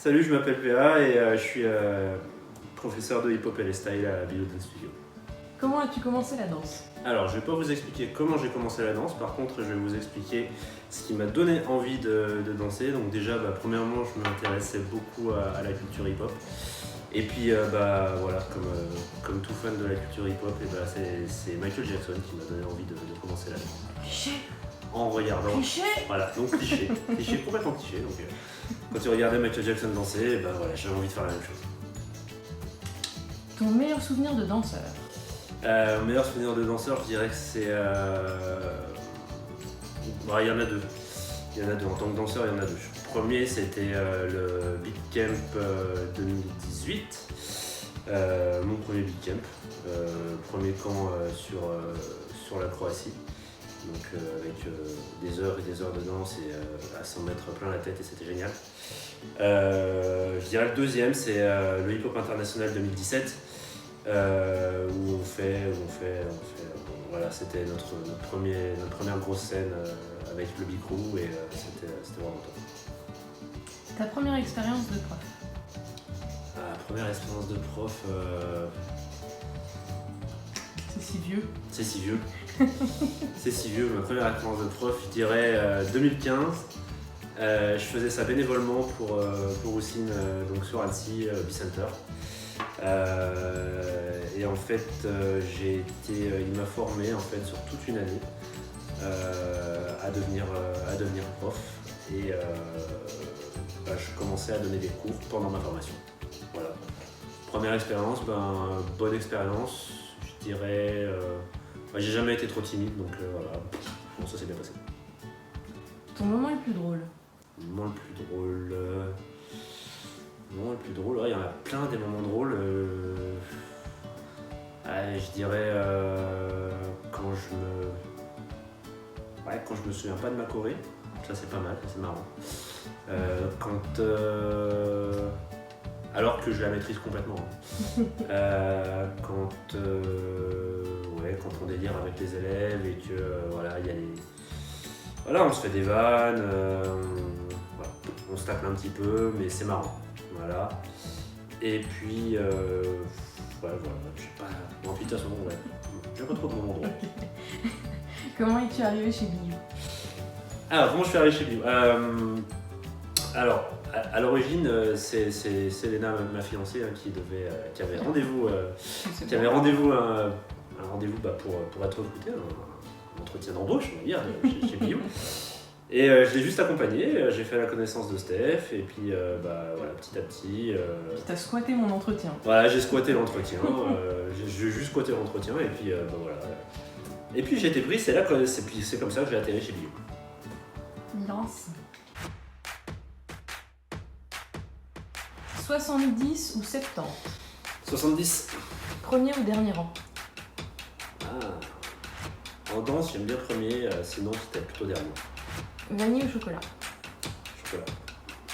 Salut, je m'appelle PA et je suis professeur de hip-hop et les style à Bio Dance Studio. Comment as-tu commencé la danse? Alors, je vais pas vous expliquer comment j'ai commencé la danse, par contre, je vais vous expliquer ce qui m'a donné envie de danser. Donc déjà, premièrement, je m'intéressais beaucoup à la culture hip-hop. Et puis, voilà, comme tout fan de la culture hip-hop, c'est Michael Jackson qui m'a donné envie de commencer la danse. Cliché. En regardant. Cliché. Voilà, donc cliché, complètement cliché. Donc, quand tu regardais Michael Jackson danser, voilà, j'avais envie de faire la même chose. Ton meilleur souvenir de danseur? Meilleur souvenir de danseur, je dirais que c'est. Il y en a deux. En tant que danseur, il y en a deux. Le premier, c'était le Big Camp 2018. Mon premier Big Camp. Premier camp sur la Croatie. Donc avec des heures et des heures de danse et à s'en mettre plein la tête et c'était génial. Je dirais le deuxième, c'est le Hip Hop International 2017. Où on fait voilà, c'était notre première grosse scène avec le Big Crew et c'était vraiment top. Ta première expérience de prof? Première expérience de prof, C'est si vieux. c'est si vieux. C'est si vieux, ma première expérience de prof, je dirais 2015. Je faisais ça bénévolement pour Houssine, donc sur Annecy, Bicenter. Et en fait, il m'a formé en fait sur toute une année à devenir prof et je commençais à donner des cours pendant ma formation. Voilà. Première expérience, bonne expérience, je dirais. J'ai jamais été trop timide donc voilà, bon, ça s'est bien passé. Ton moment le plus drôle? Le moment le plus drôle. Il y en a plein des moments drôles. Je dirais quand je me souviens pas de ma choré, ça c'est pas mal, c'est marrant. Alors que je la maîtrise complètement. Quand on délire avec les élèves et que on se fait des vannes, on se tape un petit peu, mais c'est marrant. Voilà. Et puis, je sais pas. Bon, puis de toute façon, j'ai pas trop de moments drôles. Comment es-tu arrivé chez Biou? Alors, comment je suis arrivé chez Biou? Alors, à l'origine, c'est Léna, ma fiancée, qui avait rendez-vous, un rendez-vous pour être recrutée, un entretien d'embauche, on va dire, chez Biou. Et je l'ai juste accompagné, j'ai fait la connaissance de Steph, et puis voilà, petit à petit. T'as squatté mon entretien. Voilà, j'ai squatté l'entretien, j'ai juste squatté l'entretien, et puis voilà. Et puis j'ai été pris, c'est comme ça que j'ai atterri chez Bio. Lance. 70 ou 70? 70. Premier ou dernier rang? En danse, j'aime bien premier, sinon c'était plutôt dernier. Vanille ou chocolat? Chocolat.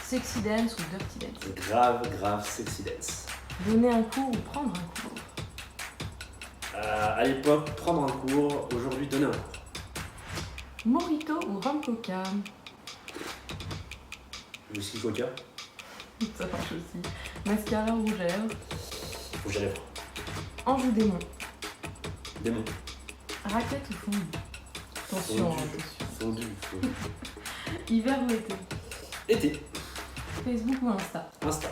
Sexy dance ou dirty dance? Grave sexy dance. Donner un cours ou prendre un cours? À l'époque, prendre un cours, aujourd'hui donner un cours. Mojito ou rhum coca? Whisky coca. Ça marche aussi. Mascara ou rouge à lèvres? Rouge à lèvres. Ange ou démon? Démon. Raquette ou fondue? Attention, Fondu. Hiver ou été? Été. Facebook ou Insta? Insta.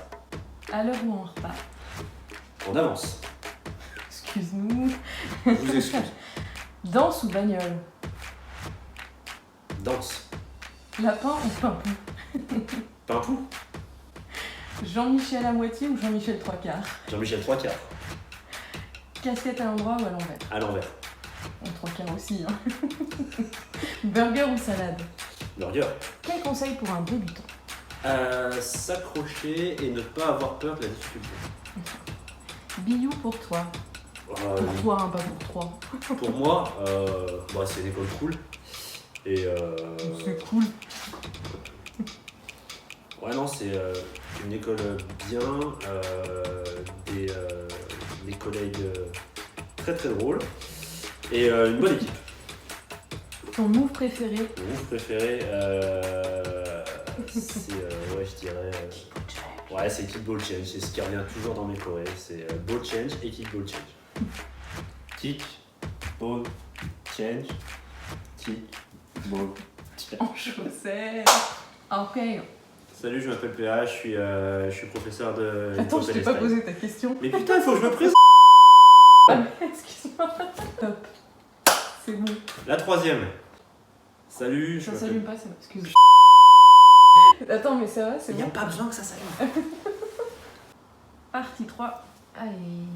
À l'heure ou en retard? On avance. Excuse-nous. Je vous excuse. Danse ou bagnole? Danse. Lapin ou pimpou? Pimpou. Jean-Michel à moitié ou Jean-Michel trois quarts? Jean-Michel trois quarts. Casquette à l'endroit ou à l'envers? À l'envers. En trois quarts aussi, hein. Burger ou salade? Burger. Quel conseil pour un débutant? S'accrocher et ne pas avoir peur de la difficulté. Biou pour toi? Pour toi, hein, pas pour trois. Pour moi, c'est une école cool. Et C'est cool. Ouais, non, c'est une école bien, des collègues très très drôles et une bonne équipe. Ton move préféré? Mon move préféré, c'est, je dirais, Ouais, c'est kickball change, c'est ce qui revient toujours dans mes chorés, c'est ball change et kickball change. Kick, ball, change, kick, ball, change. En chaussettes. Ok. Salut, je m'appelle PA, je suis professeur de... Attends, hip-hop je et t'ai pas freestyle. posé ta question. Mais putain, il faut que je me présente. Ah, mais excuse-moi. Top. C'est bon. La troisième. Salut, je Ça m'appelle... s'allume pas, c'est excuse. Attends, mais ça va, c'est Il n'y a bon. pas besoin que ça s'allume. Partie 3. Allez.